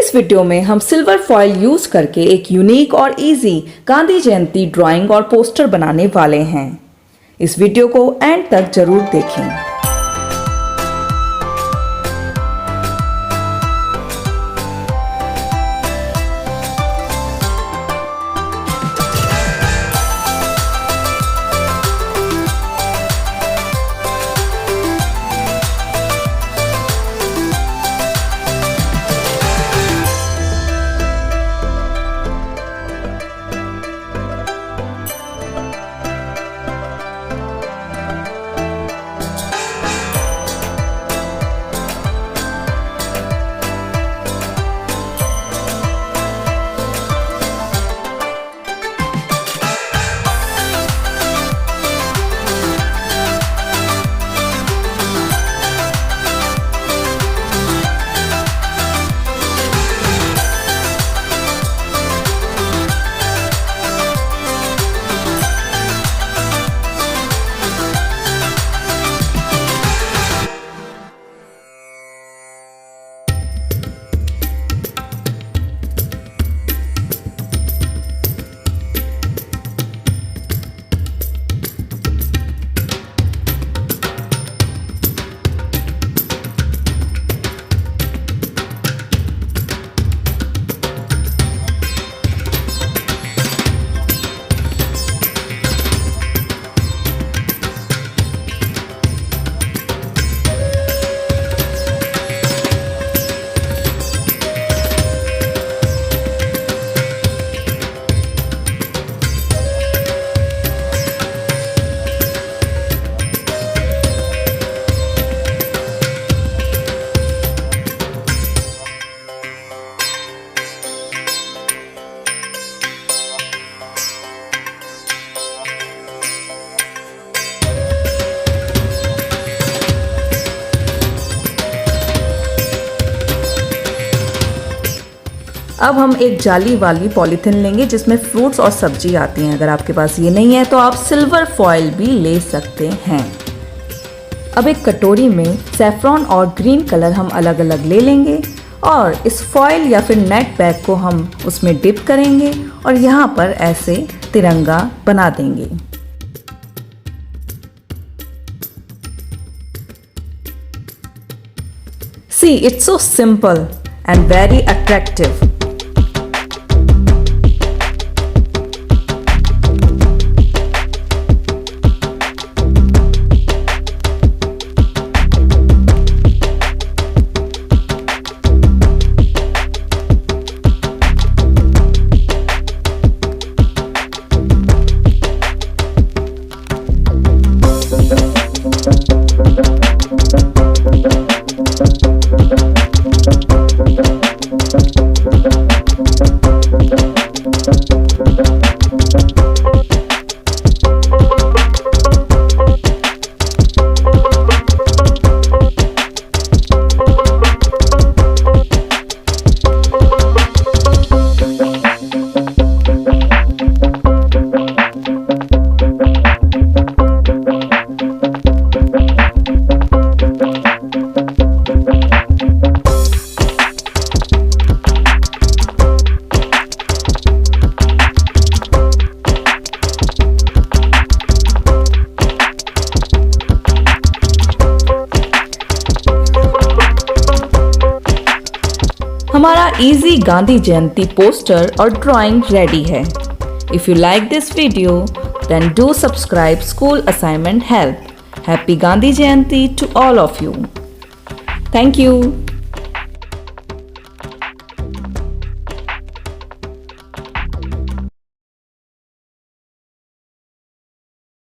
इस वीडियो में हम सिल्वर फॉइल यूज करके एक यूनिक और इजी गांधी जयंती ड्राइंग और पोस्टर बनाने वाले हैं। इस वीडियो को एंड तक जरूर देखें। अब हम एक जाली वाली पॉलीथिन लेंगे जिसमें फ्रूट्स और सब्जी आती हैं। अगर आपके पास ये नहीं है तो आप सिल्वर फॉइल भी ले सकते हैं। अब एक कटोरी में सैफरॉन और ग्रीन कलर हम अलग अलग ले लेंगे और इस फॉइल या फिर नेट बैग को हम उसमें डिप करेंगे और यहाँ पर ऐसे तिरंगा बना देंगे। See, it's so simple and very attractive. हमारा इजी गांधी जयंती पोस्टर और ड्राइंग रेडी है। If you like this video then do subscribe school assignment help. Happy Gandhi Jayanti to all of you. Thank you.